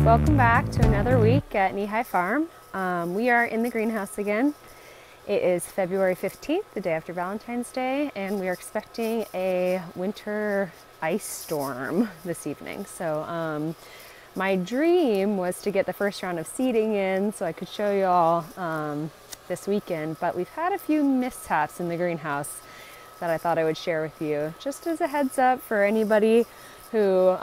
Welcome back to another week at Kneehigh Farm. We are in the greenhouse again. It is February 15th, the day after Valentine's Day, and we are expecting a winter ice storm this evening. So my dream was to get the first round of seeding in so I could show you all this weekend, but we've had a few mishaps in the greenhouse that I thought I would share with you, just as a heads up for anybody who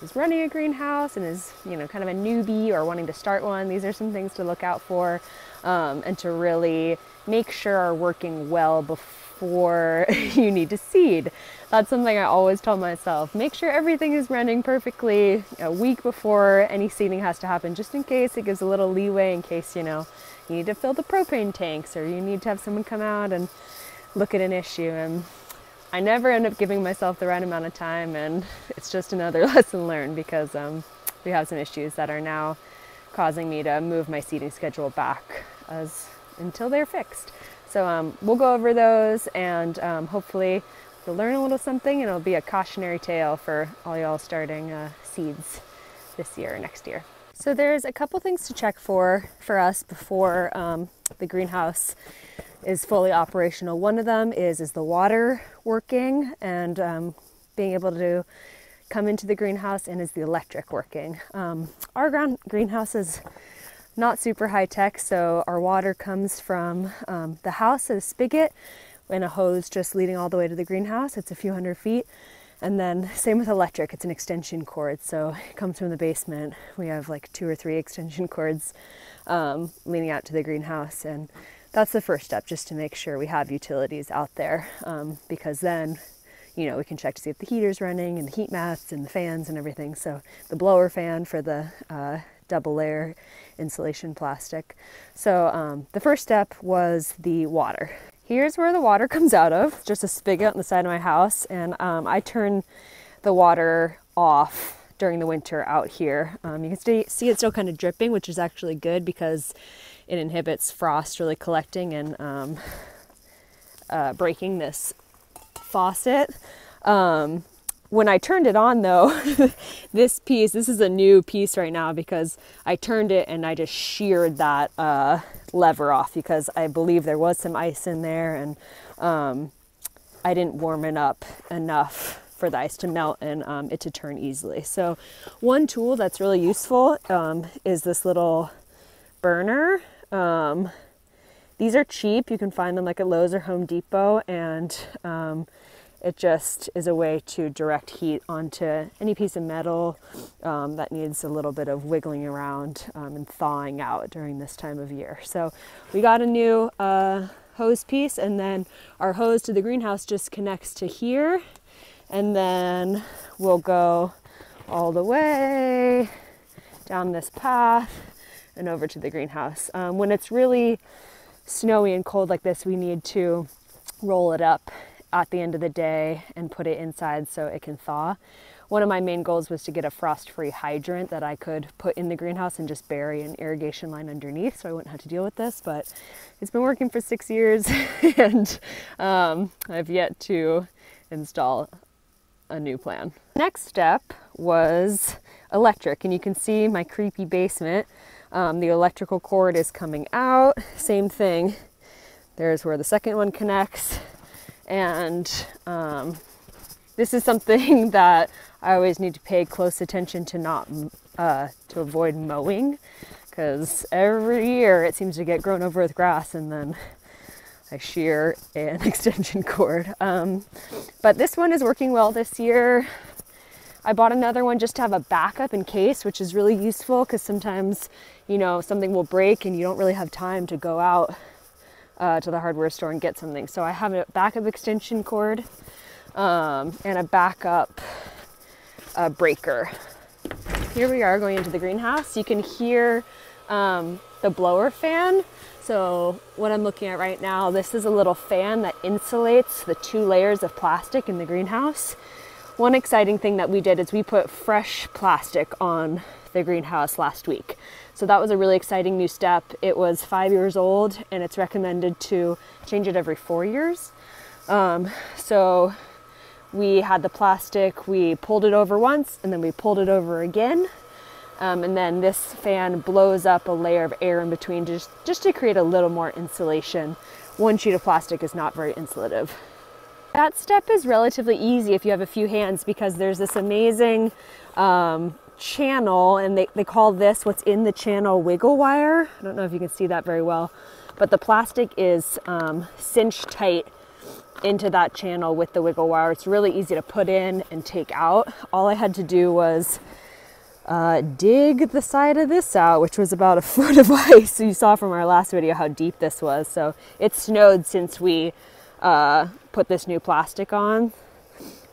is running a greenhouse and is, kind of a newbie or wanting to start one. These are some things to look out for and to really make sure are working well before you need to seed. That's something I always tell myself. Make sure everything is running perfectly a week before any seeding has to happen, just in case. It gives a little leeway in case, you need to fill the propane tanks or you need to have someone come out and look at an issue. And I never end up giving myself the right amount of time, and it's just another lesson learned because we have some issues that are now causing me to move my seeding schedule back until they're fixed. So we'll go over those, and hopefully you'll learn a little something, and it'll be a cautionary tale for all y'all starting seeds this year or next year. So there's a couple things to check for us before the greenhouse is fully operational. One of them is the water working and being able to come into the greenhouse, and is the electric working. Our greenhouse is not super high tech, so our water comes from the house at a spigot and a hose just leading all the way to the greenhouse. It's a few hundred feet. And then same with electric, it's an extension cord. So it comes from the basement. We have like 2 or 3 extension cords leading out to the greenhouse. And that's the first step, just to make sure we have utilities out there, because then, we can check to see if the heater's running and the heat mats and the fans and everything. So the blower fan for the double layer insulation plastic. So the first step was the water. Here's where the water comes out of, just a spigot on the side of my house. And I turn the water off during the winter out here. You can see it's still kind of dripping, which is actually good because it inhibits frost really collecting and breaking this faucet. When I turned it on though, this is a new piece right now because I turned it and I just sheared that lever off because I believe there was some ice in there, and I didn't warm it up enough for the ice to melt and it to turn easily. So one tool that's really useful is this little burner. These are cheap. You can find them like at Lowe's or Home Depot, and it just is a way to direct heat onto any piece of metal that needs a little bit of wiggling around and thawing out during this time of year. So we got a new hose piece, and then our hose to the greenhouse just connects to here, and then we'll go all the way down this path and over to the greenhouse. When it's really snowy and cold like this, we need to roll it up at the end of the day and put it inside so it can thaw. One of my main goals was to get a frost-free hydrant that I could put in the greenhouse and just bury an irrigation line underneath so I wouldn't have to deal with this, but it's been working for 6 years and I've yet to install a new plan. Next step was electric, and you can see my creepy basement. The electrical cord is coming out, same thing. There's where the second one connects. And this is something that I always need to pay close attention to, not to avoid mowing, because every year it seems to get grown over with grass and then I shear an extension cord. But this one is working well this year. I bought another one just to have a backup in case, which is really useful because sometimes, something will break and you don't really have time to go out to the hardware store and get something. So I have a backup extension cord and a backup breaker. Here we are going into the greenhouse. You can hear the blower fan. So what I'm looking at right now, this is a little fan that insulates the 2 layers of plastic in the greenhouse. One exciting thing that we did is we put fresh plastic on the greenhouse last week. So that was a really exciting new step. It was 5 years old and it's recommended to change it every 4 years. So we had the plastic, we pulled it over once and then we pulled it over again. And then this fan blows up a layer of air in between just to create a little more insulation. One sheet of plastic is not very insulative. That step is relatively easy if you have a few hands, because there's this amazing channel, and they call this, what's in the channel, wiggle wire. I don't know if you can see that very well, but the plastic is cinched tight into that channel with the wiggle wire. It's really easy to put in and take out. All I had to do was dig the side of this out, which was about 1 foot of ice. So you saw from our last video how deep this was. So it snowed since we put this new plastic on,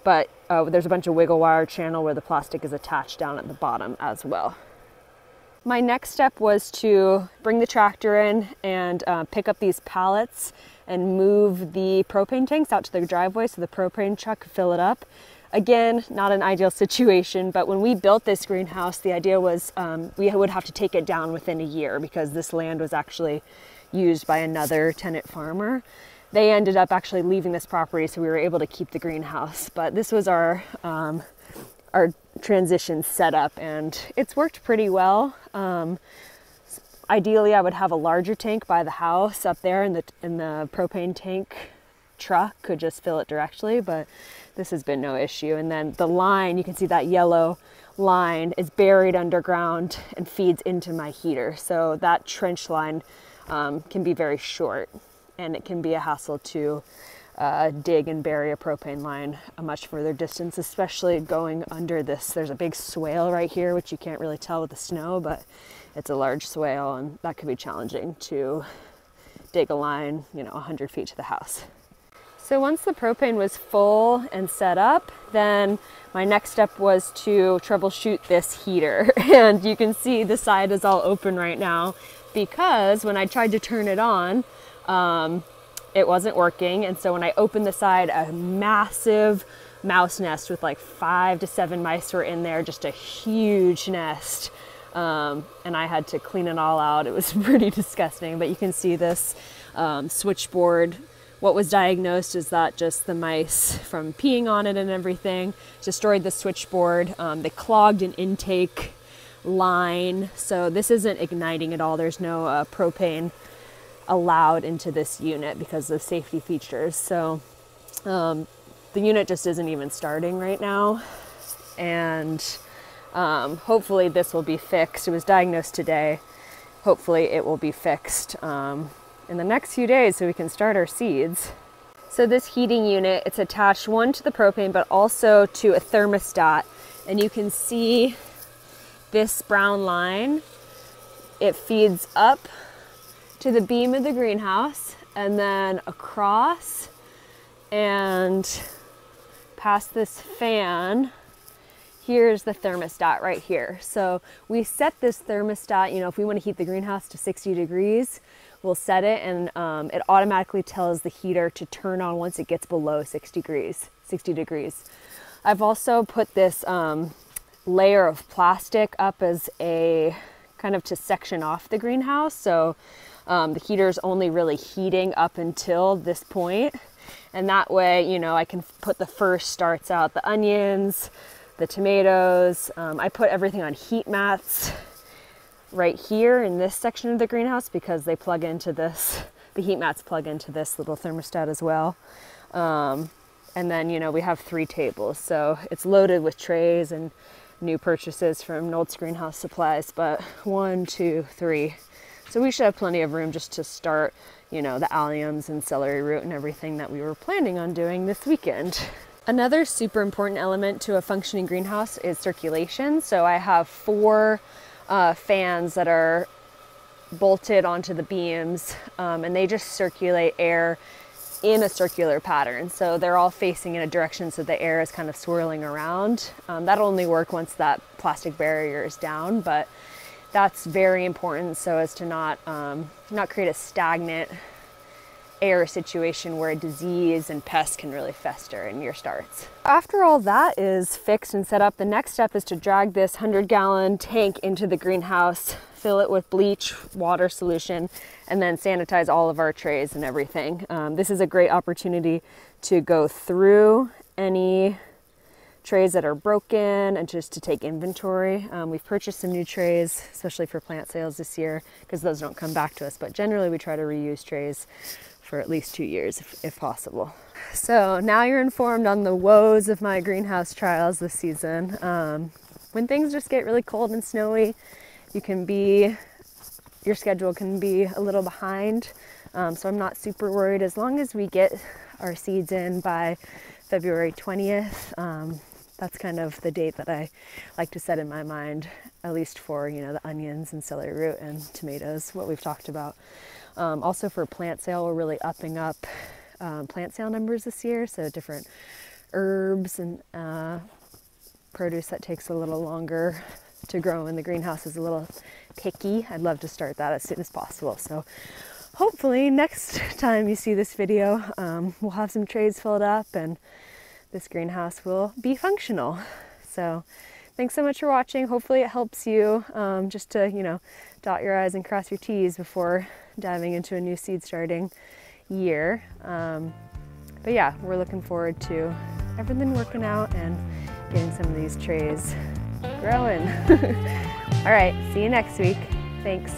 but there's a bunch of wiggle wire channel where the plastic is attached down at the bottom as well. My next step was to bring the tractor in and pick up these pallets and move the propane tanks out to the driveway so the propane truck could fill it up. Again, not an ideal situation, but when we built this greenhouse, the idea was we would have to take it down within a year because this land was actually used by another tenant farmer. They ended up actually leaving this property, so we were able to keep the greenhouse. But this was our transition setup, and it's worked pretty well. Ideally, I would have a larger tank by the house up there, and the propane tank truck could just fill it directly, but this has been no issue. And then the line, you can see that yellow line is buried underground and feeds into my heater. So that trench line can be very short, and it can be a hassle to dig and bury a propane line a much further distance, especially going under this. There's a big swale right here, which you can't really tell with the snow, but it's a large swale, and that could be challenging to dig a line, 100 feet to the house. So once the propane was full and set up, then my next step was to troubleshoot this heater. And you can see the side is all open right now because when I tried to turn it on, it wasn't working. And so when I opened the side, a massive mouse nest with like 5 to 7 mice were in there, just a huge nest. And I had to clean it all out. It was pretty disgusting, but you can see this switchboard. What was diagnosed is that just the mice, from peeing on it and everything, destroyed the switchboard. They clogged an intake line. So this isn't igniting at all. There's no propane allowed into this unit because of safety features. So the unit just isn't even starting right now. And hopefully this will be fixed. It was diagnosed today. Hopefully it will be fixed in the next few days so we can start our seeds. So this heating unit, it's attached one to the propane, but also to a thermostat. And you can see this brown line. It feeds up to the beam of the greenhouse and then across and past this fan. Here's the thermostat right here. So we set this thermostat, if we want to heat the greenhouse to 60 degrees, we'll set it, and it automatically tells the heater to turn on once it gets below 60 degrees. I've also put this layer of plastic up as a kind of to section off the greenhouse. So the heater's only really heating up until this point. And that way, I can put the first starts out, the onions, the tomatoes. I put everything on heat mats right here in this section of the greenhouse because they plug into this, the heat mats plug into this little thermostat as well. And then, we have 3 tables. So it's loaded with trays and new purchases from Nold's Greenhouse Supplies, but 1, 2, 3. So we should have plenty of room just to start, the alliums and celery root and everything that we were planning on doing this weekend. Another super important element to a functioning greenhouse is circulation. So I have 4 fans that are bolted onto the beams, and they just circulate air in a circular pattern. So they're all facing in a direction so the air is kind of swirling around. That'll only work once that plastic barrier is down, but that's very important so as to not create a stagnant air situation where a disease and pests can really fester in your starts. After all that is fixed and set up, the next step is to drag this 100-gallon tank into the greenhouse, fill it with bleach water solution, and then sanitize all of our trays and everything. This is a great opportunity to go through any trays that are broken and just to take inventory. We've purchased some new trays, especially for plant sales this year, because those don't come back to us. But generally we try to reuse trays for at least 2 years if possible. So now you're informed on the woes of my greenhouse trials this season. When things just get really cold and snowy, your schedule can be a little behind. So I'm not super worried as long as we get our seeds in by February 20th. That's kind of the date that I like to set in my mind, at least for, you know, the onions and celery root and tomatoes, what we've talked about. Also for plant sale, we're really upping up plant sale numbers this year. So different herbs and produce that takes a little longer to grow in the greenhouse is a little picky. I'd love to start that as soon as possible. So hopefully next time you see this video, we'll have some trays filled up and this greenhouse will be functional. So thanks so much for watching. Hopefully it helps you just to, you know, dot your I's and cross your T's before diving into a new seed starting year. But yeah, we're looking forward to everything working out and getting some of these trays growing. All right, see you next week. Thanks.